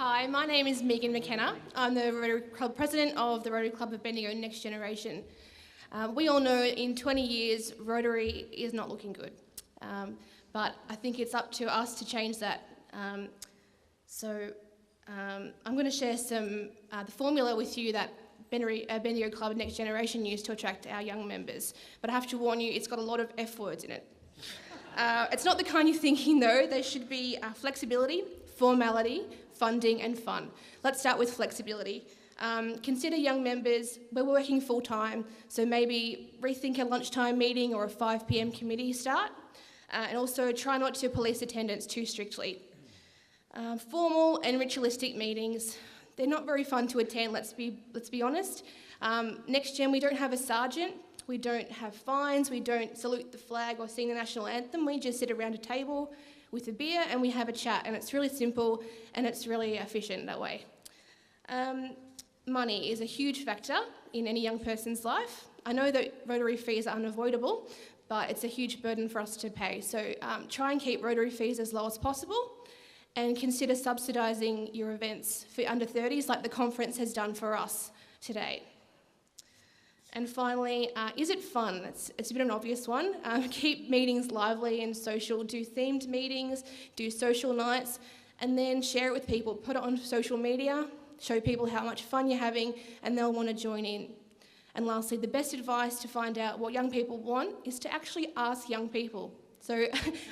Hi, my name is Megan McKenna. I'm the Rotary Club President of the Rotary Club of Bendigo Next Generation. We all know in 20 years, Rotary is not looking good. But I think it's up to us to change that. I'm going to share the formula with you that Bendigo Club Next Generation used to attract our young members. But I have to warn you, it's got a lot of F words in it. It's not the kind you're thinking though. There should be flexibility, formality, funding and fun. Let's start with flexibility. Consider young members, we're working full time, so maybe rethink a lunchtime meeting or a 5 p.m. committee start. And also try not to police attendance too strictly. Formal and ritualistic meetings, they're not very fun to attend, let's be honest. Next Gen, we don't have a sergeant, we don't have fines, we don't salute the flag or sing the national anthem, we just sit around a table with a beer and we have a chat, and it's really simple and it's really efficient that way. Money is a huge factor in any young person's life. I know that Rotary fees are unavoidable, but it's a huge burden for us to pay. So try and keep Rotary fees as low as possible and consider subsidising your events for under 30s like the conference has done for us today. And finally, is it fun? It's a bit of an obvious one. Keep meetings lively and social. Do themed meetings, do social nights, and then share it with people. Put it on social media, show people how much fun you're having, and they'll want to join in. And lastly, the best advice to find out what young people want is to actually ask young people. So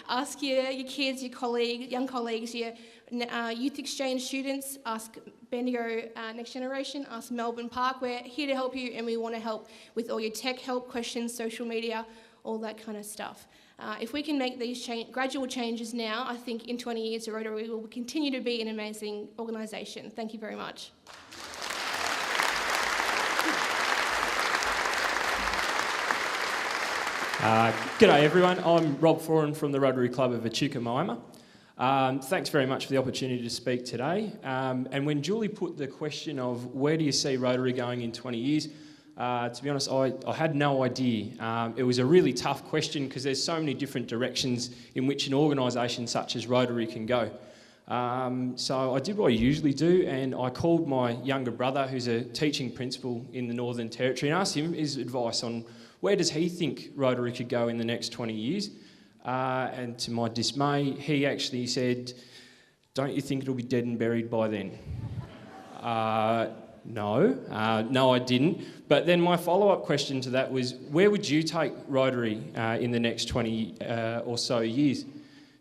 ask your kids, your colleagues, young colleagues, your youth exchange students, ask Bendigo Next Generation, ask Melbourne Park. We're here to help you and we want to help with all your tech help, questions, social media, all that kind of stuff. If we can make these gradual changes now, I think in 20 years, Rotary will continue to be an amazing organisation. Thank you very much. G'day everyone, I'm Rob Foran from the Rotary Club of Echuca Mima. Thanks very much for the opportunity to speak today. And when Julie put the question of where do you see Rotary going in 20 years, to be honest, I had no idea. It was a really tough question because there's so many different directions in which an organisation such as Rotary can go. So I did what I usually do, and I called my younger brother, who's a teaching principal in the Northern Territory, and asked him his advice on where does he think Rotary could go in the next 20 years. And to my dismay, he actually said, "Don't you think it'll be dead and buried by then?" No, I didn't. But then my follow-up question to that was, where would you take Rotary in the next 20 or so years?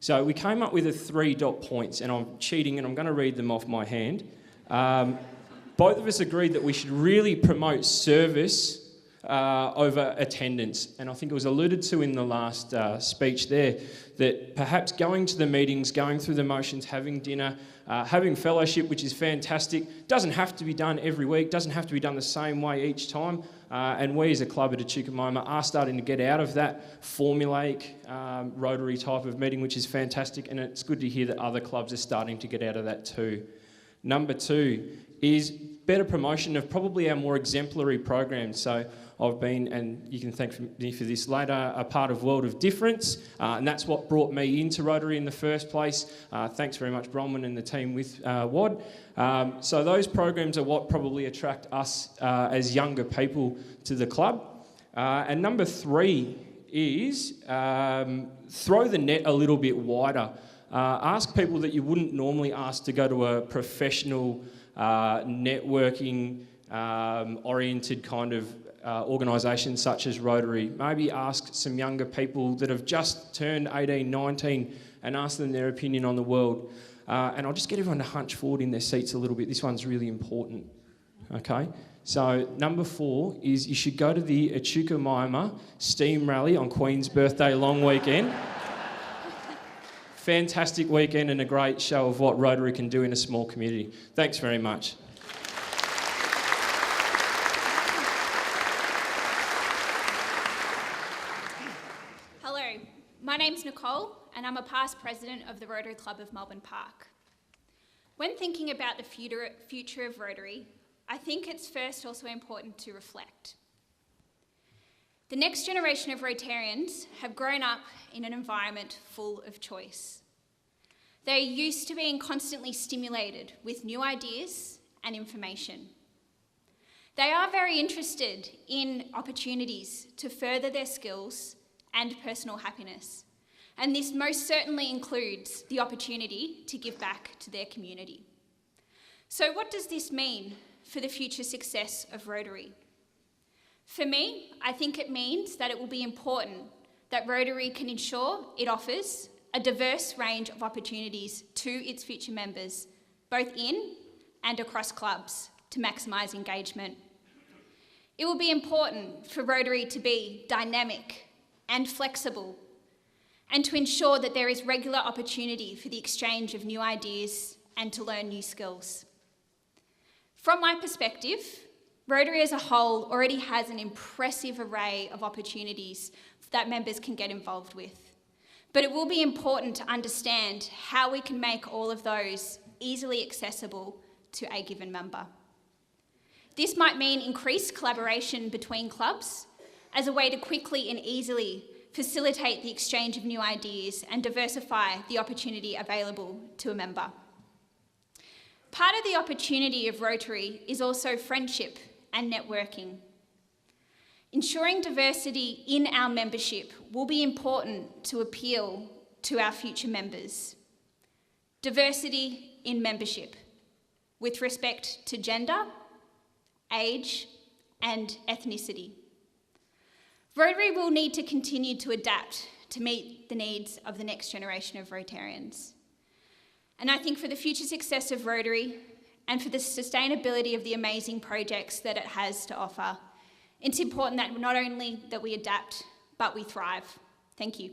So we came up with 3 dot points, and I'm cheating and I'm going to read them off my hand. Both of us agreed that we should really promote service over attendance, and I think it was alluded to in the last speech there that perhaps going to the meetings, going through the motions, having dinner, having fellowship, which is fantastic, doesn't have to be done every week, doesn't have to be done the same way each time, and we as a club at Echuca Mima are starting to get out of that formulaic Rotary type of meeting, which is fantastic, and it's good to hear that other clubs are starting to get out of that too. Number 2 is better promotion of probably our more exemplary programs. So I've been, and you can thank me for this later, a part of World of Difference, and that's what brought me into Rotary in the first place. Thanks very much, Bronwyn and the team with WAD. So those programs are what probably attract us as younger people to the club. And number 3 is throw the net a little bit wider. Ask people that you wouldn't normally ask to go to a professional networking oriented kind of organisation such as Rotary. Maybe ask some younger people that have just turned 18, 19 and ask them their opinion on the world. And I'll just get everyone to hunch forward in their seats a little bit. This one's really important. Okay? So number 4 is you should go to the Echuca Mima Steam Rally on Queen's Birthday long weekend. Fantastic weekend and a great show of what Rotary can do in a small community. Thanks very much. Hello, my name's Nicole and I'm a past president of the Rotary Club of Melbourne Park. When thinking about the future of Rotary, I think it's first also important to reflect. The next generation of Rotarians have grown up in an environment full of choice. They're used to being constantly stimulated with new ideas and information. They are very interested in opportunities to further their skills and personal happiness, and this most certainly includes the opportunity to give back to their community. So what does this mean for the future success of Rotary? For me, I think it means that it will be important that Rotary can ensure it offers a diverse range of opportunities to its future members, both in and across clubs, to maximise engagement. It will be important for Rotary to be dynamic and flexible, and to ensure that there is regular opportunity for the exchange of new ideas and to learn new skills. From my perspective, Rotary as a whole already has an impressive array of opportunities that members can get involved with. But it will be important to understand how we can make all of those easily accessible to a given member. This might mean increased collaboration between clubs as a way to quickly and easily facilitate the exchange of new ideas and diversify the opportunity available to a member. Part of the opportunity of Rotary is also friendship and networking. Ensuring diversity in our membership will be important to appeal to our future members. Diversity in membership with respect to gender, age, and ethnicity. Rotary will need to continue to adapt to meet the needs of the next generation of Rotarians. And I think for the future success of Rotary and for the sustainability of the amazing projects that it has to offer, it's important that not only that we adapt, but we thrive. Thank you.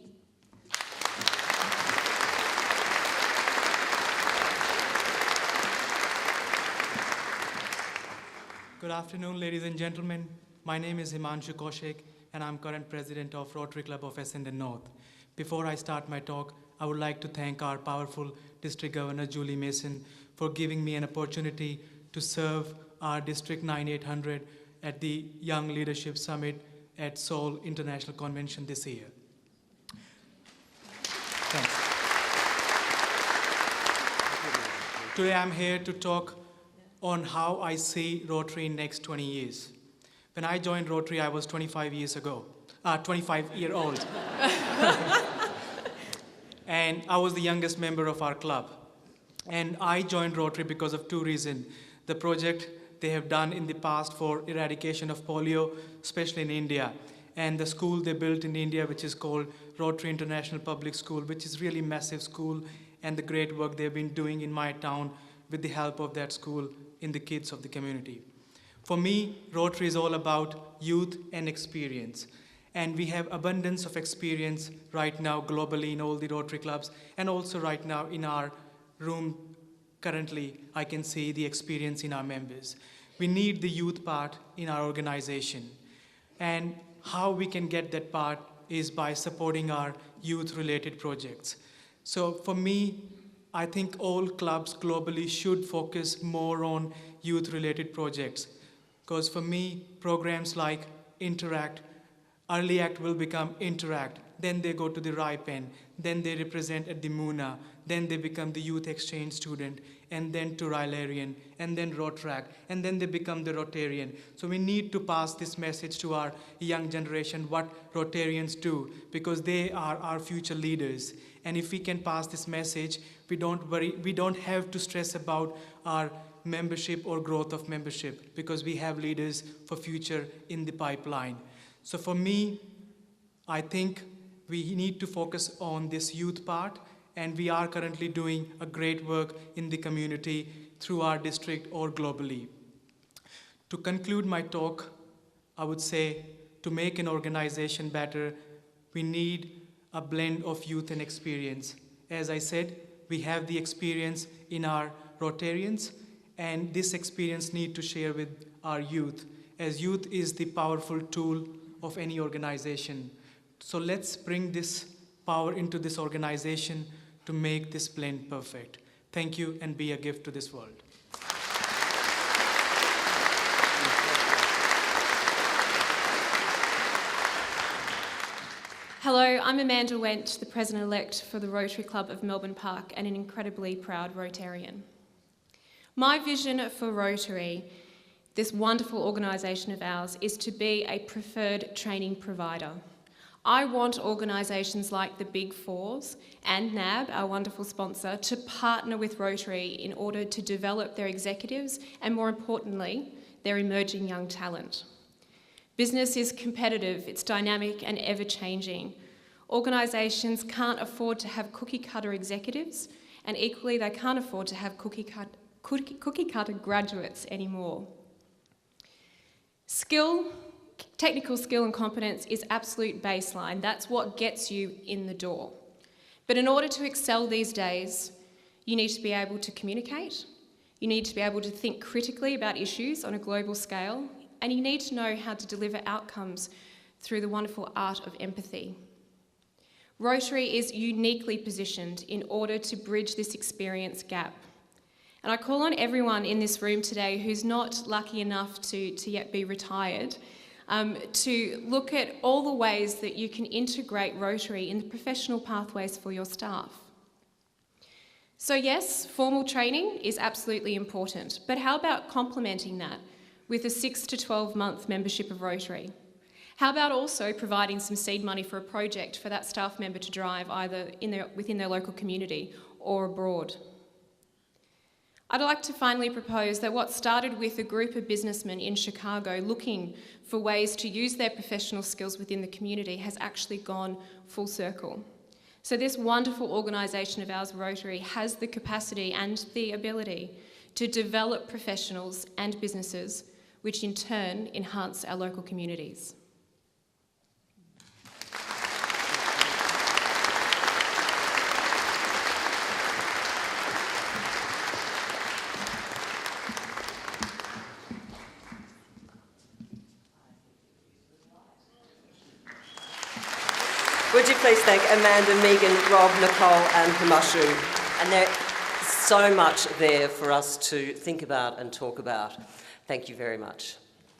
Good afternoon, ladies and gentlemen. My name is Himanshu Kaushik, and I'm current president of Rotary Club of Essendon North. Before I start my talk, I would like to thank our powerful District Governor, Julie Mason, for giving me an opportunity to serve our District 9800 at the Young Leadership Summit at Seoul International Convention this year. Thanks. Today I'm here to talk on how I see Rotary in next 20 years. When I joined Rotary, I was 25 years old. And I was the youngest member of our club. And I joined Rotary because of two reasons. The project they have done in the past for eradication of polio, especially in India, and the school they built in India, which is called Rotary International Public School, which is really massive school, and the great work they've been doing in my town with the help of that school in the kids of the community. For me, Rotary is all about youth and experience. And we have abundance of experience right now globally in all the Rotary clubs, and also right now in our room currently, I can see the experience in our members. We need the youth part in our organization. And how we can get that part is by supporting our youth-related projects. So for me, I think all clubs globally should focus more on youth-related projects. Because for me, programs like Interact, Early Act will become Interact, then they go to the Ripe End, then they represent at the Muna, then they become the Youth Exchange student, and then to Rilarian, and then Rotaract, and then they become the Rotarian. So we need to pass this message to our young generation, what Rotarians do, because they are our future leaders. And if we can pass this message, we don't have to stress about our membership or growth of membership, because we have leaders for future in the pipeline. So for me, I think we need to focus on this youth part, and we are currently doing a great work in the community through our district or globally. To conclude my talk, I would say to make an organization better, we need a blend of youth and experience. As I said, we have the experience in our Rotarians, and this experience need to share with our youth, as youth is the powerful tool of any organization. So let's bring this power into this organization to make this blend perfect. Thank you, and be a gift to this world. Hello, I'm Amanda Wendt, the President-elect for the Rotary Club of Melbourne Park and an incredibly proud Rotarian. My vision for Rotary, this wonderful organisation of ours, is to be a preferred training provider. I want organisations like the Big Fours and NAB, our wonderful sponsor, to partner with Rotary in order to develop their executives and, more importantly, their emerging young talent. Business is competitive, it's dynamic and ever-changing. Organisations can't afford to have cookie-cutter executives, and equally they can't afford to have cookie-cutter graduates anymore. Technical skill and competence is absolute baseline. That's what gets you in the door. But in order to excel these days, you need to be able to communicate, you need to be able to think critically about issues on a global scale, and you need to know how to deliver outcomes through the wonderful art of empathy. Rotary is uniquely positioned in order to bridge this experience gap. And I call on everyone in this room today who's not lucky enough to yet be retired to look at all the ways that you can integrate Rotary in the professional pathways for your staff. So yes, formal training is absolutely important, but how about complementing that with a 6 to 12 month membership of Rotary? How about also providing some seed money for a project for that staff member to drive either within their local community or abroad? I'd like to finally propose that what started with a group of businessmen in Chicago looking for ways to use their professional skills within the community has actually gone full circle. So this wonderful organisation of ours, Rotary, has the capacity and the ability to develop professionals and businesses, which in turn enhance our local communities. Would you please thank Amanda, Megan, Rob, Nicole and Himashu. And there's so much there for us to think about and talk about. Thank you very much.